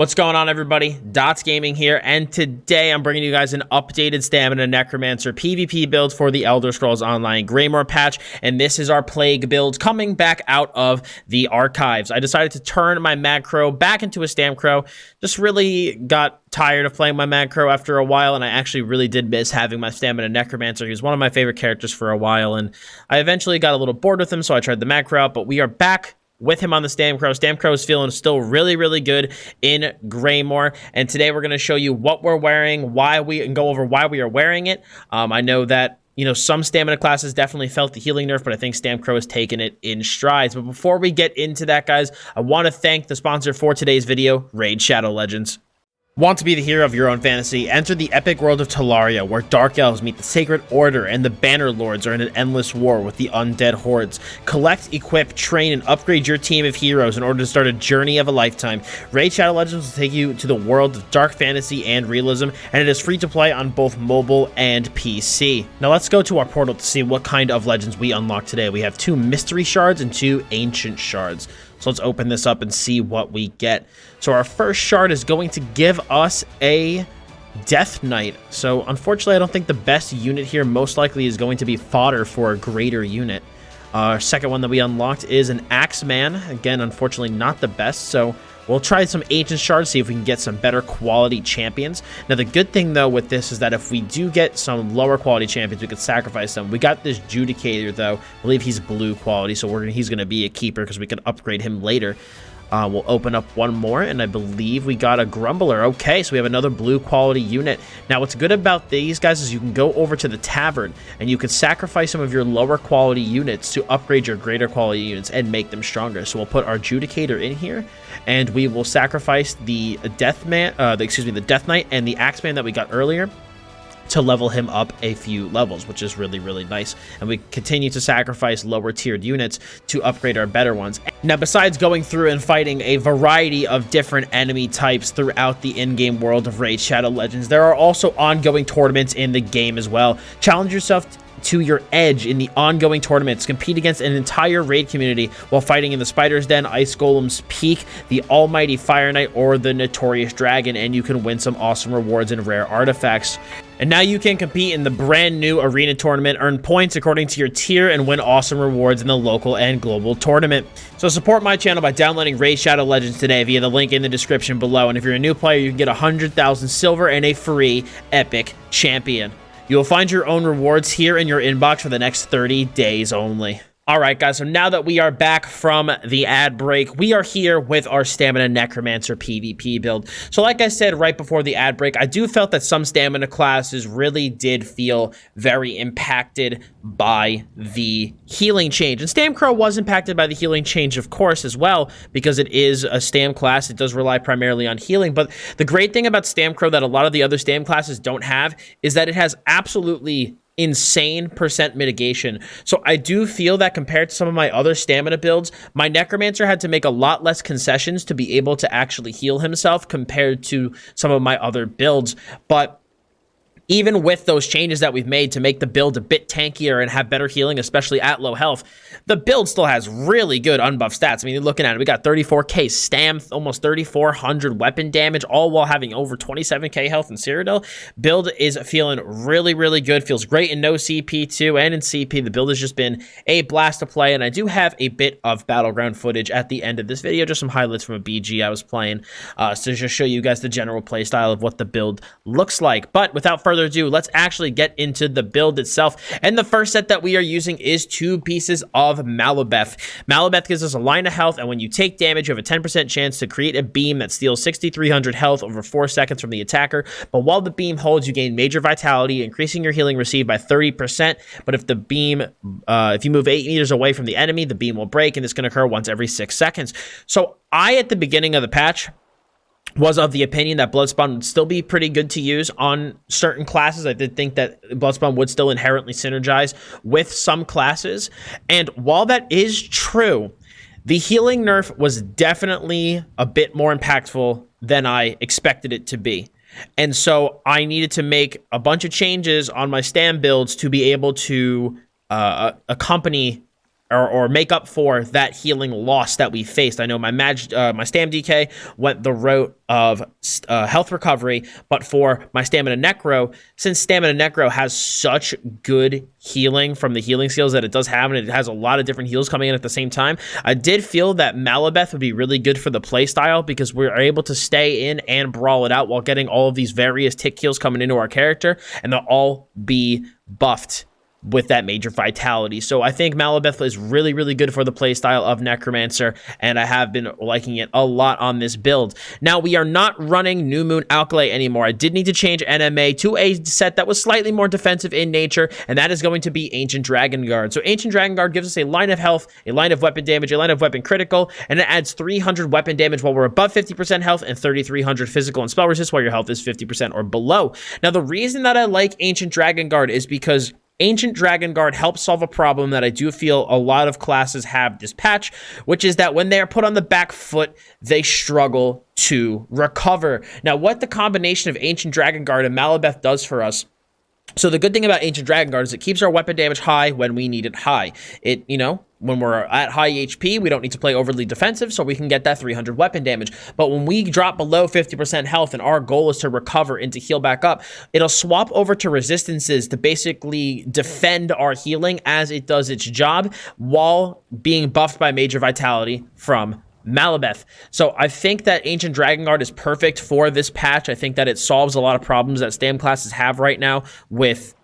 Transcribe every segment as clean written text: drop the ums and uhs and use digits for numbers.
What's going on, everybody? Dots Gaming here, and today I'm bringing you guys an updated Stamina Necromancer PvP build for the Elder Scrolls Online Greymoor patch, and this is our Plague build coming back out of the archives. I decided to turn my Macro back into a StamCro. Just really got tired of playing my Macro after a while, and I actually really did miss having my Stamina Necromancer. He was one of my favorite characters for a while, and I eventually got a little bored with him, so I tried the Macro out, but we are back with him on the StamCro. StamCro is feeling still really, really good in Greymoor. And today we're going to show you what we're wearing, and go over why we are wearing it. I know that, some stamina classes definitely felt the healing nerf, but I think StamCro has taken it in strides. But before we get into that, guys, I want to thank the sponsor for today's video, Raid Shadow Legends. Want to be the hero of your own fantasy? Enter the epic world of Talaria, where Dark Elves meet the Sacred Order and the Banner Lords are in an endless war with the undead hordes. Collect, equip, train, and upgrade your team of heroes in order to start a journey of a lifetime. Raid Shadow Legends will take you to the world of dark fantasy and realism, and it is free to play on both mobile and PC. Now let's go to our portal to see what kind of legends we unlock today. We have 2 mystery shards and 2 ancient shards. So let's open this up and see what we get. So our first shard is going to give us a Death Knight. So unfortunately, I don't think the best unit here most likely is going to be fodder for a greater unit. Our second one that we unlocked is an Axeman. Again, unfortunately, not the best. So we'll try some ancient shards, see if we can get some better quality champions. Now, the good thing, though, with this is that if we do get some lower quality champions, we could sacrifice them. We got this Judicator, though. I believe he's blue quality, so he's going to be a keeper because we can upgrade him later. We'll open up one more, and I believe we got a Grumbler. Okay, so we have another blue quality unit. Now, what's good about these guys is you can go over to the tavern, and you can sacrifice some of your lower quality units to upgrade your greater quality units and make them stronger. So we'll put our Judicator in here, and we will sacrifice the Death Knight and the Axeman that we got earlier to level him up a few levels, which is really, really nice. And we continue to sacrifice lower tiered units to upgrade our better ones. Now, besides going through and fighting a variety of different enemy types throughout the in-game world of Raid Shadow Legends, there are also ongoing tournaments in the game as well. Challenge yourself to your edge in the ongoing tournaments. Compete against an entire raid community while fighting in the Spider's Den, Ice Golem's Peak, the Almighty Fire Knight, or the Notorious Dragon, and you can win some awesome rewards and rare artifacts. And now you can compete in the brand new arena tournament, earn points according to your tier, and win awesome rewards in the local and global tournament. So support my channel by downloading Raid Shadow Legends today via the link in the description below. And if you're a new player, you can get 100,000 silver and a free epic champion. You will find your own rewards here in your inbox for the next 30 days only. All right, guys, so now that we are back from the ad break, we are here with our Stamina Necromancer PvP build. So like I said right before the ad break, I do felt that some stamina classes really did feel very impacted by the healing change. And StamCro was impacted by the healing change, of course, as well, because it is a Stam class. It does rely primarily on healing. But the great thing about StamCro that a lot of the other Stam classes don't have is that it has absolutely insane percent mitigation. So I do feel that compared to some of my other stamina builds, my Necromancer had to make a lot less concessions to be able to actually heal himself compared to some of my other builds. But even with those changes that we've made to make the build a bit tankier and have better healing, especially at low health, the build still has really good unbuffed stats. I mean, you're looking at it, we got 34k stam, almost 3,400 weapon damage, all while having over 27k health in Cyrodiil. Build is feeling really, really good. Feels great in no CP too, and in CP. The build has just been a blast to play, and I do have a bit of Battleground footage at the end of this video, just some highlights from a BG I was playing, to just show you guys the general play style of what the build looks like. But without further ado, let's actually get into the build itself. And the first set that we are using is 2 pieces of Malacath. Malacath gives us a line of health, and when you take damage, you have a 10% chance to create a beam that steals 6,300 health over 4 seconds from the attacker. But while the beam holds, you gain major vitality, increasing your healing received by 30%. But if the beam, if you move 8 meters away from the enemy, the beam will break, and this can occur once every 6 seconds. So at the beginning of the patch, was of the opinion that Bloodspawn would still be pretty good to use on certain classes. I did think that Bloodspawn would still inherently synergize with some classes. And while that is true, the healing nerf was definitely a bit more impactful than I expected it to be. And so I needed to make a bunch of changes on my Stam builds to be able to accompany or make up for that healing loss that we faced. I know my my Stam DK went the route of health recovery, but for my Stamina Necro, since Stamina Necro has such good healing from the healing skills that it does have, and it has a lot of different heals coming in at the same time, I did feel that Malacath would be really good for the playstyle because we're able to stay in and brawl it out while getting all of these various tick heals coming into our character, and they'll all be buffed with that major vitality. So I think Malacath is really, really good for the playstyle of Necromancer, and I have been liking it a lot on this build. Now, we are not running New Moon Alkali anymore. I did need to change NMA to a set that was slightly more defensive in nature, and that is going to be Ancient Dragon Guard. So Ancient Dragon Guard gives us a line of health, a line of weapon damage, a line of weapon critical, and it adds 300 weapon damage while we're above 50% health and 3,300 physical and spell resist while your health is 50% or below. Now, the reason that I like Ancient Dragon Guard is because Ancient Dragon Guard helps solve a problem that I do feel a lot of classes have this patch, which is that when they are put on the back foot, they struggle to recover. Now, what the combination of Ancient Dragon Guard and Malacath does for us, so the good thing about Ancient Dragon Guard is it keeps our weapon damage high when we need it high. It, you know, when we're at high HP, we don't need to play overly defensive, so we can get that 300 weapon damage. But when we drop below 50% health and our goal is to recover and to heal back up, it'll swap over to resistances to basically defend our healing as it does its job while being buffed by Major Vitality from Malacath. So I think that Ancient Dragon Guard is perfect for this patch. I think that it solves a lot of problems that Stam classes have right now with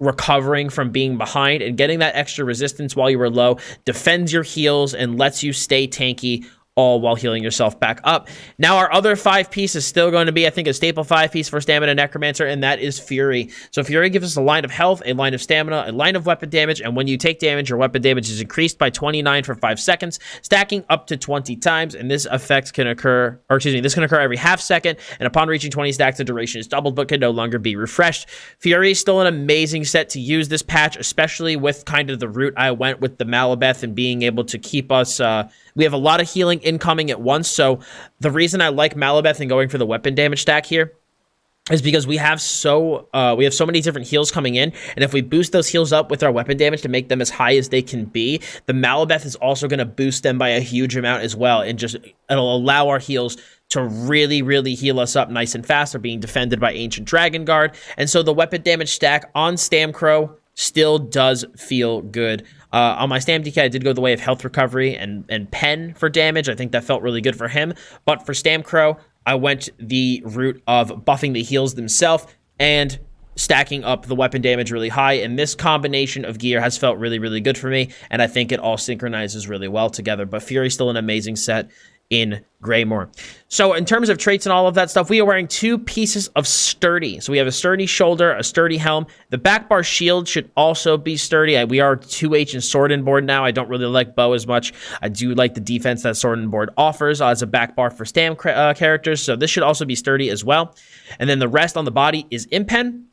recovering from being behind, and getting that extra resistance while you were low defends your heals and lets you stay tanky, all while healing yourself back up. Now, our other 5-piece is still going to be, I think, a staple 5-piece for Stamina Necromancer, and that is Fury. So Fury gives us a line of health, a line of stamina, a line of weapon damage, and when you take damage, your weapon damage is increased by 29 for 5 seconds, stacking up to 20 times, and this effect can occur, or excuse me, this can occur every half second, and upon reaching 20 stacks, the duration is doubled, but can no longer be refreshed. Fury is still an amazing set to use this patch, especially with kind of the route I went with the Malacath and being able to keep us, we have a lot of healing incoming at once, so the reason I like Malacath and going for the weapon damage stack here is because we have so many different heals coming in, and if we boost those heals up with our weapon damage to make them as high as they can be, the Malacath is also going to boost them by a huge amount as well, and just it'll allow our heals to really, really heal us up nice and fast. They're being defended by Ancient Dragon Guard, and so the weapon damage stack on StamCro still does feel good. On my Stam DK, I did go the way of health recovery and pen for damage. I think that felt really good for him. But for StamCro, I went the route of buffing the heals themselves and stacking up the weapon damage really high. And this combination of gear has felt really, really good for me. And I think it all synchronizes really well together. But Fury's still an amazing set in Greymoor. So in terms of traits and all of that stuff, we are wearing 2 pieces of sturdy. So we have a sturdy shoulder, a sturdy helm. The back bar shield should also be sturdy. We are 2H in sword and board now. I don't really like bow as much. I do like the defense that sword and board offers as a back bar for Stam characters. So this should also be sturdy as well. And then the rest on the body is impen.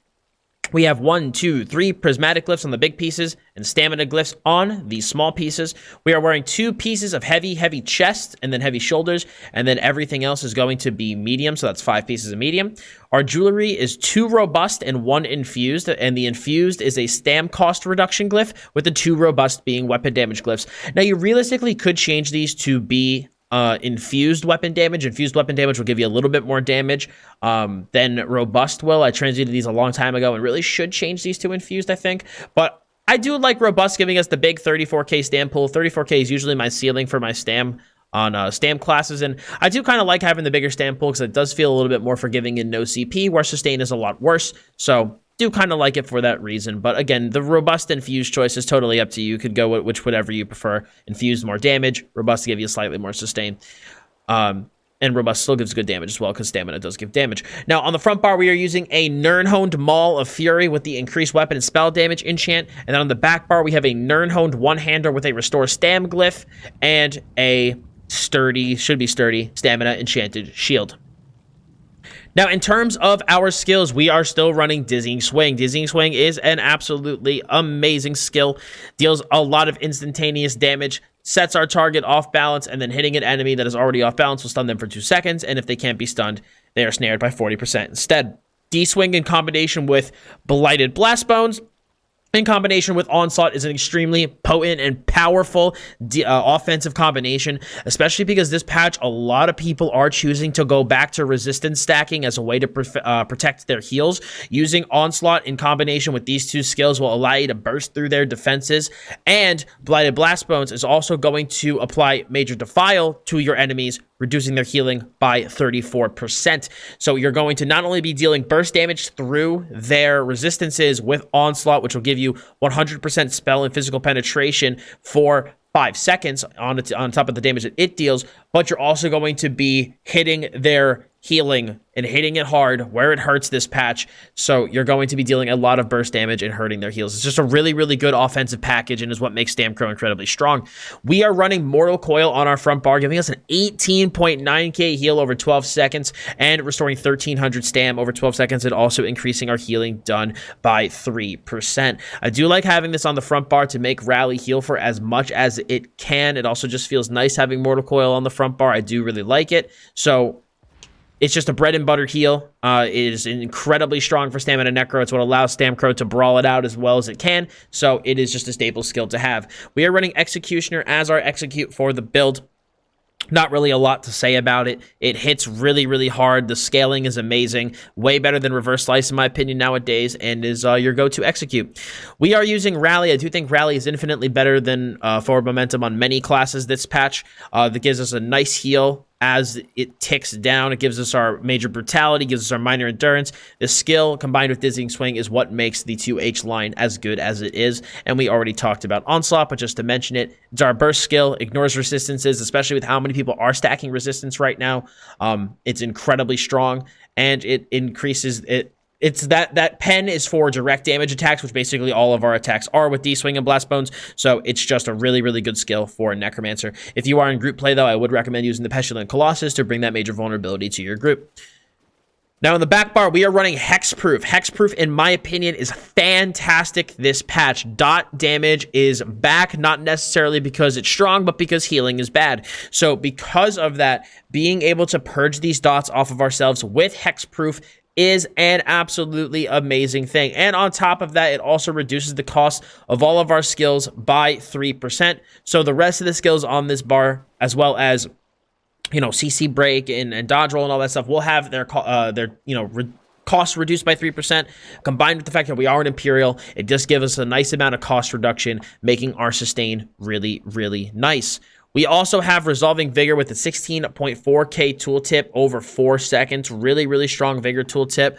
We have 1, 2, 3 prismatic glyphs on the big pieces and stamina glyphs on the small pieces. We are wearing 2 pieces of heavy chest and then heavy shoulders, and then everything else is going to be medium, so that's 5 pieces of medium. Our jewelry is 2 robust and 1 infused, and the infused is a stam cost reduction glyph, with the 2 robust being weapon damage glyphs. Now, you realistically could change these to be infused weapon damage. Infused weapon damage will give you a little bit more damage than robust will. I translated these a long time ago and really should change these to infused, I think. But I do like robust giving us the big 34k stam pool. 34k is usually my ceiling for my stam on stam classes, and I do kind of like having the bigger stam pool because it does feel a little bit more forgiving in no CP, where sustain is a lot worse. So do kind of like it for that reason. But again, the robust infused choice is totally up to you. You could go with whatever you prefer. Infused, more damage. Robust to give you slightly more sustain. And robust still gives good damage as well, because stamina does give damage. Now, on the front bar, we are using a Nirnhoned Maul of Fury with the increased weapon and spell damage enchant. And then on the back bar, we have a Nirnhoned One-Hander with a Restore Stam glyph and a sturdy, should be sturdy, stamina enchanted shield. Now, in terms of our skills, we are still running Dizzying Swing. Dizzying Swing is an absolutely amazing skill. Deals a lot of instantaneous damage, sets our target off balance, and then hitting an enemy that is already off balance will stun them for 2 seconds, and if they can't be stunned, they are snared by 40% instead. D-Swing in combination with Blighted Blast Bones in combination with Onslaught is an extremely potent and powerful offensive combination, especially because this patch, a lot of people are choosing to go back to resistance stacking as a way to protect their heals. Using Onslaught in combination with these two skills will allow you to burst through their defenses, and Blighted Blast Bones is also going to apply Major Defile to your enemies, reducing their healing by 34%. So you're going to not only be dealing burst damage through their resistances with Onslaught, which will give you 100% spell and physical penetration for 5 seconds on top of the damage that it deals, but you're also going to be hitting their healing and hitting it hard where it hurts this patch. So you're going to be dealing a lot of burst damage and hurting their heals. It's just a really, really good offensive package and is what makes StamCro incredibly strong. We are running Mortal Coil on our front bar, giving us an 18.9k heal over 12 seconds and restoring 1300 stam over 12 seconds, and also increasing our healing done by 3%. I do like having this on the front bar to make Rally heal for as much as it can. It also just feels nice having Mortal Coil on the front bar. I do really like it. So it's just a bread and butter heal. It is incredibly strong for Stamina Necro. It's what allows StamCro to brawl it out as well as it can. So it is just a staple skill to have. We are running Executioner as our execute for the build. Not really a lot to say about it. It hits really, really hard. The scaling is amazing. Way better than Reverse Slice, in my opinion, nowadays, and is your go-to execute. We are using Rally. I do think Rally is infinitely better than Forward Momentum on many classes this patch. That gives us a nice heal as it ticks down. It gives us our Major Brutality, gives us our Minor Endurance. The skill combined with Dizzying Swing is what makes the 2H line as good as it is, and we already talked about Onslaught, but just to mention it, it's our burst skill, ignores resistances, especially with how many people are stacking resistance right now. It's incredibly strong, and it increases it. It's that pen is for direct damage attacks, which basically all of our attacks are with D-Swing and Blast Bones, so it's just a really, really good skill for a Necromancer. If you are in group play, though, I would recommend using the Pestilent Colossus to bring that major vulnerability to your group. Now, in the back bar, we are running Hexproof. Hexproof, in my opinion, is fantastic this patch. Dot damage is back, not necessarily because it's strong, but because healing is bad. So because of that, being able to purge these dots off of ourselves with Hexproof is an absolutely amazing thing. And on top of that, it also reduces the cost of all of our skills by 3%. So the rest of the skills on this bar, as well as, you know, CC break and dodge roll and all that stuff, will have their costs reduced by 3%. Combined with the fact that we are an Imperial, it just gives us a nice amount of cost reduction, making our sustain really, really nice. We also have Resolving Vigor with a 16.4k tooltip over 4 seconds. Really, really strong Vigor tooltip.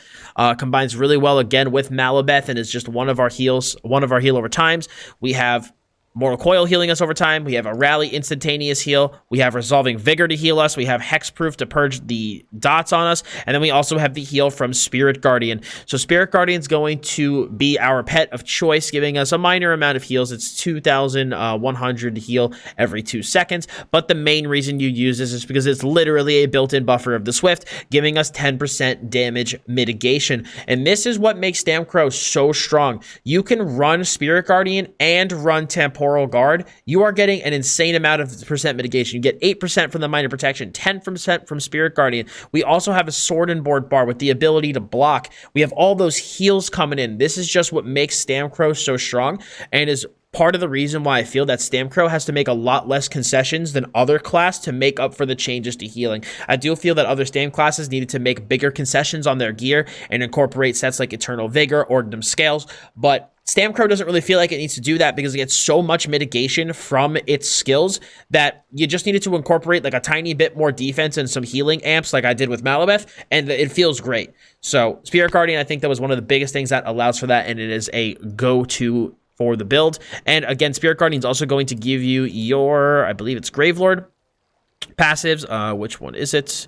Combines really well again with Malacath and is just one of our heals, one of our heal over times. We have Mortal Coil healing us over time. We have a Rally instantaneous heal. We have Resolving Vigor to heal us. We have Hexproof to purge the dots on us. And then we also have the heal from Spirit Guardian. So Spirit Guardian's going to be our pet of choice, giving us a minor amount of heals. It's 2,100 to heal every 2 seconds. But the main reason you use this is because it's literally a built-in buffer of the Swift, giving us 10% damage mitigation. And this is what makes StamCro so strong. You can run Spirit Guardian and run Temporal Guard. You are getting an insane amount of percent mitigation. You get 8% from the minor protection, 10% from Spirit Guardian. We also have a sword and board bar with the ability to block. We have all those heals coming in. This is just what makes StamCro so strong, and is part of the reason why I feel that StamCro has to make a lot less concessions than other class to make up for the changes to healing. I do feel that other Stam classes needed to make bigger concessions on their gear and incorporate sets like Eternal Vigor, Ordnum Scales, but StamCro doesn't really feel like it needs to do that because it gets so much mitigation from its skills that you just needed to incorporate like a tiny bit more defense and some healing amps like I did with Malacath, and it feels great. So Spirit Guardian, I think that was one of the biggest things that allows for that, and it is a go-to for the build. And again, Spirit Guardian is also going to give you your, I believe it's Gravelord passives. Which one is it?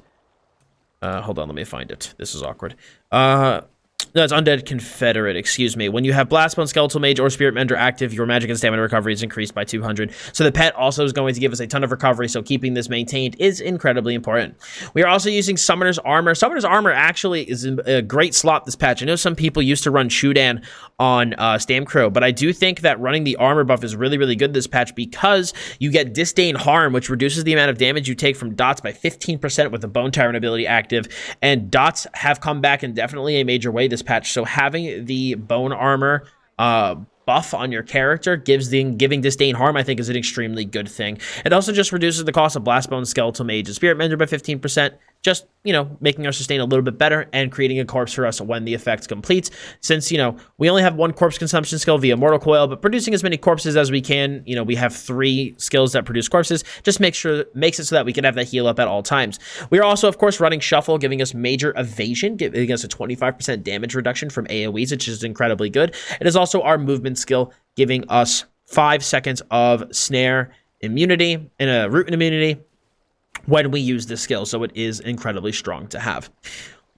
Hold on, let me find it. This is awkward. No, it's Undead Confederate, excuse me. When you have Blastbone, Skeletal Mage, or Spirit Mender active, your magic and stamina recovery is increased by 200. So the pet also is going to give us a ton of recovery, so keeping this maintained is incredibly important. We are also using Summoner's Armor. Summoner's Armor actually is a great slot this patch. I know some people used to run Shudan on StamCro, but I do think that running the armor buff is really, really good this patch because you get Disdain Harm, which reduces the amount of damage you take from dots by 15% with the Bone Tyrant ability active, and dots have come back in definitely a major way this patch, so having the bone armor buff on your character, giving disdain harm, I think is an extremely good thing. It also just reduces the cost of Blast Bone, Skeletal Mage, and Spirit Mender by 15%, just, you know, making our sustain a little bit better and creating a corpse for us when the effect completes. Since, you know, we only have one corpse consumption skill via Mortal Coil, but producing as many corpses as we can, you know, we have 3 skills that produce corpses, just makes it so that we can have that heal up at all times. We are also, of course, running Shuffle, giving us major evasion, giving us a 25% damage reduction from AoEs, which is incredibly good. It is also our movement skill, giving us 5 seconds of snare immunity and a root immunity when we use this skill, so it is incredibly strong to have.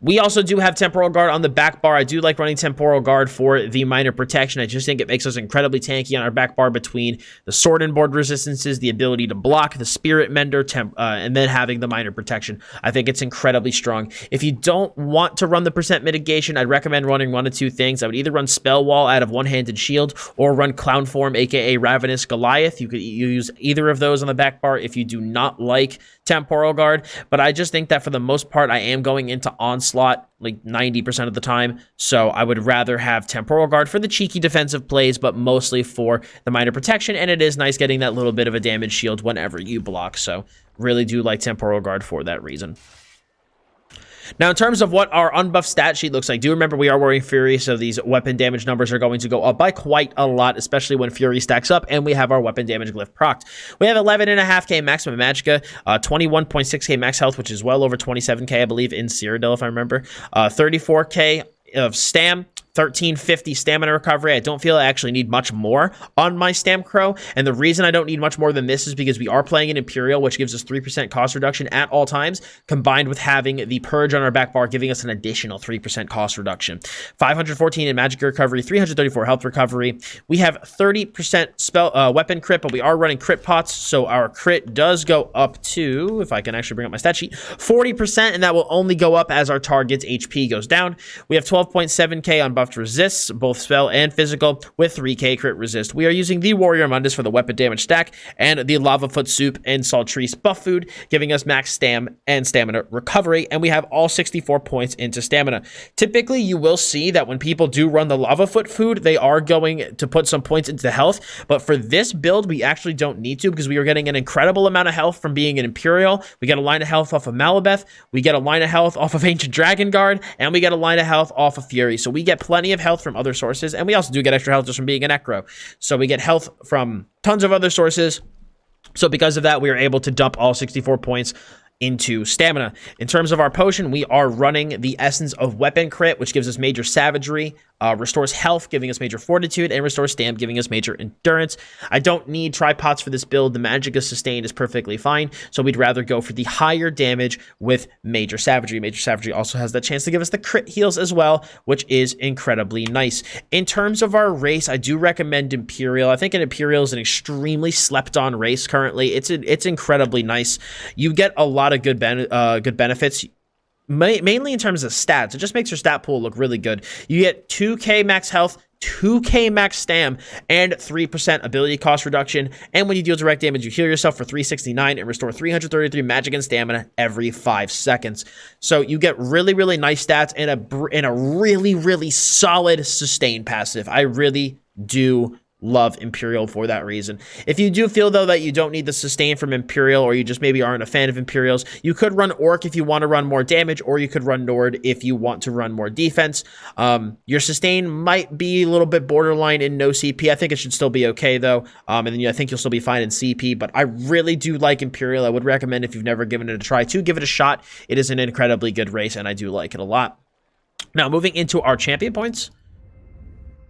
We also do have Temporal Guard on the back bar. I do like running Temporal Guard for the minor protection. I just think it makes us incredibly tanky on our back bar between the sword and board resistances, the ability to block, the Spirit Mender, and then having the minor protection. I think it's incredibly strong. If you don't want to run the percent mitigation, I'd recommend running one of 2 things. I would either run Spell Wall out of One-Handed Shield or run Clown Form, aka Ravenous Goliath. You could use either of those on the back bar if you do not like Temporal Guard, but I just think that for the most part, I am going into Onslaught like 90% of the time, so I would rather have Temporal Guard for the cheeky defensive plays, but mostly for the minor protection, and it is nice getting that little bit of a damage shield whenever you block, so really do like Temporal Guard for that reason. Now, in terms of what our unbuffed stat sheet looks like, do remember we are wearing Fury, so these weapon damage numbers are going to go up by quite a lot, especially when Fury stacks up, and we have our weapon damage glyph procced. We have 11.5k maximum Magicka, 21.6k max health, which is well over 27k, I believe, in Cyrodiil, if I remember, 34k of Stam, 1350 stamina recovery. I don't feel I actually need much more on my StamCro, and the reason I don't need much more than this is because we are playing an Imperial, which gives us 3% cost reduction at all times, combined with having the Purge on our back bar, giving us an additional 3% cost reduction. 514 in magic recovery, 334 health recovery. We have 30% spell weapon crit, but we are running crit pots, so our crit does go up to, if I can actually bring up my stat sheet, 40%, and that will only go up as our target's HP goes down. We have 12.7k on buffed resists, both spell and physical, with 3k crit resist. We are using the Warrior Mundus for the weapon damage stack, and the Lava Foot Soup and Saltrice buff food, giving us max stam and stamina recovery, and we have all 64 points into stamina. Typically, you will see that when people do run the Lava Foot food, they are going to put some points into health, but for this build, we actually don't need to, because we are getting an incredible amount of health from being an Imperial. We get a line of health off of Malabeth, we get a line of health off of Ancient Dragon Guard, and we get a line of health off of Fury, so we get plenty of health from other sources, and we also do get extra health just from being a Necro. So we get health from tons of other sources. So because of that, we are able to dump all 64 points into stamina. In terms of our potion, we are running the Essence of Weapon Crit, which gives us major savagery, restores health, giving us major fortitude, and restores stamp, giving us major endurance. I don't need tripods for this build. The Magicka Sustain is perfectly fine, so we'd rather go for the higher damage with major savagery. Major savagery also has the chance to give us the crit heals as well, which is incredibly nice. In terms of our race, I do recommend Imperial. I think an Imperial is an extremely slept-on race currently. It's incredibly nice. You get a lot of good benefits, mainly in terms of stats. It just makes your stat pool look really good. You get 2k max health, 2k max stam, and 3% ability cost reduction. And when you deal direct damage, you heal yourself for 369 and restore 333 magic and stamina every 5 seconds. So you get really, really nice stats and a really, really solid sustain passive. I really do love Imperial for that reason. If you do feel, though, that you don't need the sustain from Imperial, or you just maybe aren't a fan of Imperials, you could run Orc if you want to run more damage, or you could run Nord if you want to run more defense. Your sustain might be a little bit borderline in no CP. I think it should still be okay, though, and then I think you'll still be fine in CP, but I really do like Imperial. I would recommend, if you've never given it a try, to give it a shot. It is an incredibly good race, and I do like it a lot. Now, moving into our champion points,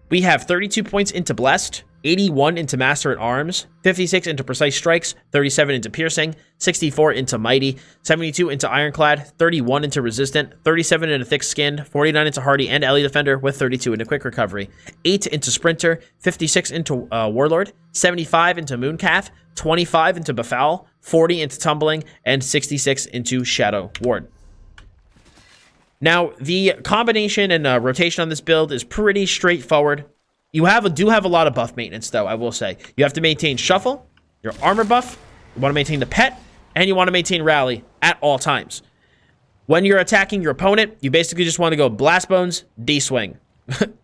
we have 32 points into Blessed, 81 into Master at Arms, 56 into Precise Strikes, 37 into Piercing, 64 into Mighty, 72 into Ironclad, 31 into Resistant, 37 into Thick Skinned, 49 into Hardy and Ellie Defender, with 32 into Quick Recovery, 8 into Sprinter, 56 into Warlord, 75 into Mooncath, 25 into Befoul, 40 into Tumbling, and 66 into Shadow Ward. Now, the combination and rotation on this build is pretty straightforward. You do have a lot of buff maintenance, though, I will say. You have to maintain Shuffle, your armor buff, you want to maintain the pet, and you want to maintain Rally at all times. When you're attacking your opponent, you basically just want to go Blast Bones, D-Swing.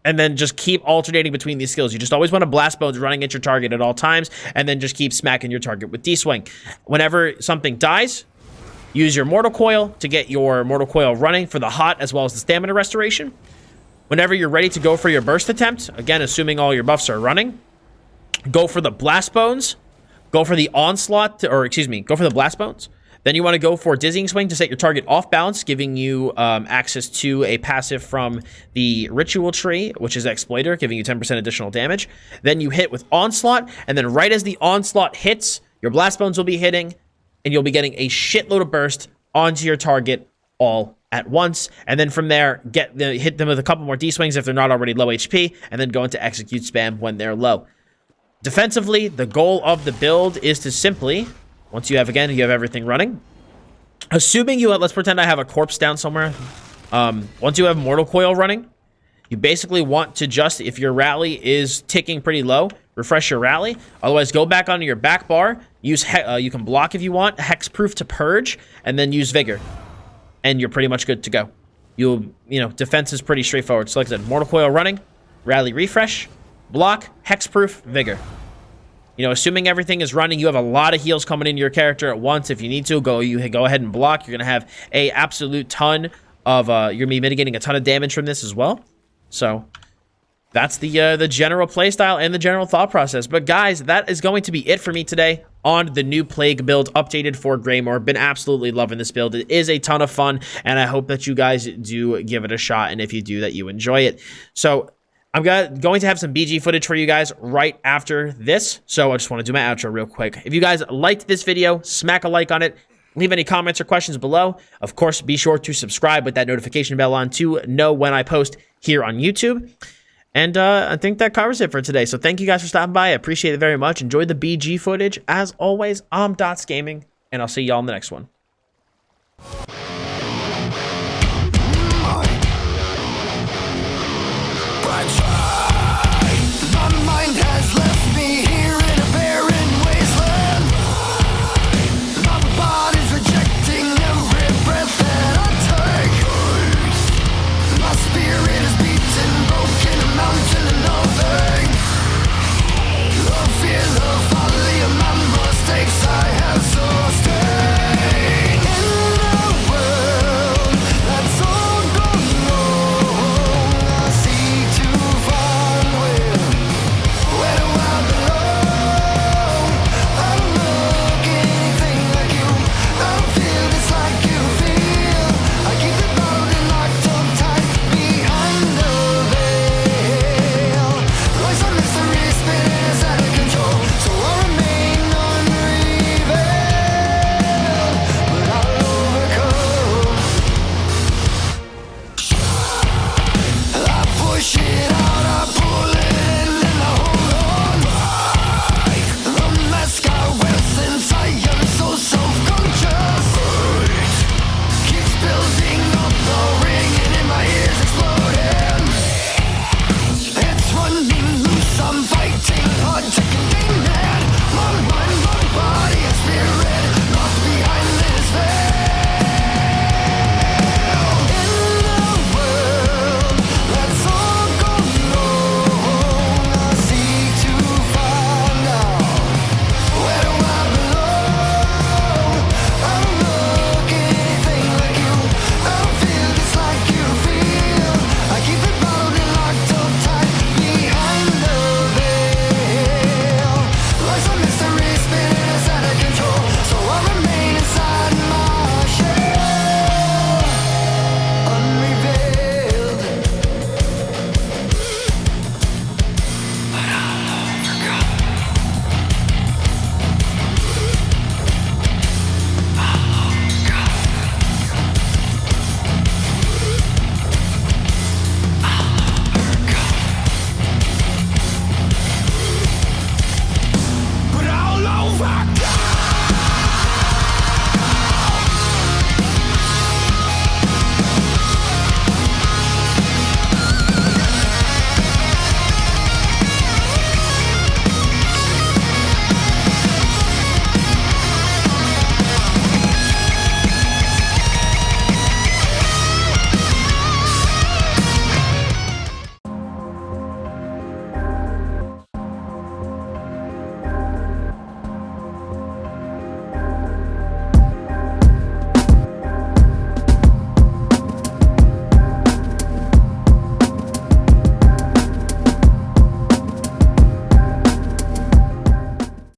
and then just keep alternating between these skills. You just always want to blast bones running at your target at all times, and then just keep smacking your target with D-swing. Whenever something dies, use your mortal coil to get your mortal coil running for the hot as well as the stamina restoration. Whenever you're ready to go for your burst attempt, again, assuming all your buffs are running, go for the blast bones, go for the onslaught, go for the blast bones. Then you want to go for Dizzying Swing to set your target off balance, giving you access to a passive from the Ritual Tree, which is Exploiter, giving you 10% additional damage. Then you hit with Onslaught, and then right as the Onslaught hits, your Blast Bones will be hitting, and you'll be getting a shitload of burst onto your target all at once. And then from there, hit them with a couple more D-Swings if they're not already low HP, and then go into Execute Spam when they're low. Defensively, the goal of the build is to simply... Once you have everything running. Assuming let's pretend I have a corpse down somewhere. Once you have Mortal Coil running, you basically want to just, if your rally is ticking pretty low, refresh your rally. Otherwise, go back onto your back bar. You can block if you want, Hexproof to purge, and then use Vigor. And you're pretty much good to go. Defense is pretty straightforward. So like I said, Mortal Coil running, rally refresh, block, Hexproof, Vigor. Assuming everything is running, you have a lot of heals coming into your character at once. If you need to, go ahead and block. You're going to have a absolute ton of, you're going to be mitigating a ton of damage from this as well. So that's the general playstyle and the general thought process. But guys, that is going to be it for me today on the new Plague build updated for Greymoor. Been absolutely loving this build. It is a ton of fun, and I hope that you guys do give it a shot. And if you do, that you enjoy it. So I'm going to have some BG footage for you guys right after this, so I just want to do my outro real quick. If you guys liked this video, smack a like on it. Leave any comments or questions below. Of course, be sure to subscribe with that notification bell on to know when I post here on YouTube. And I think that covers it for today. So thank you guys for stopping by. I appreciate it very much. Enjoy the BG footage. As always, I'm Dots Gaming, and I'll see y'all in the next one.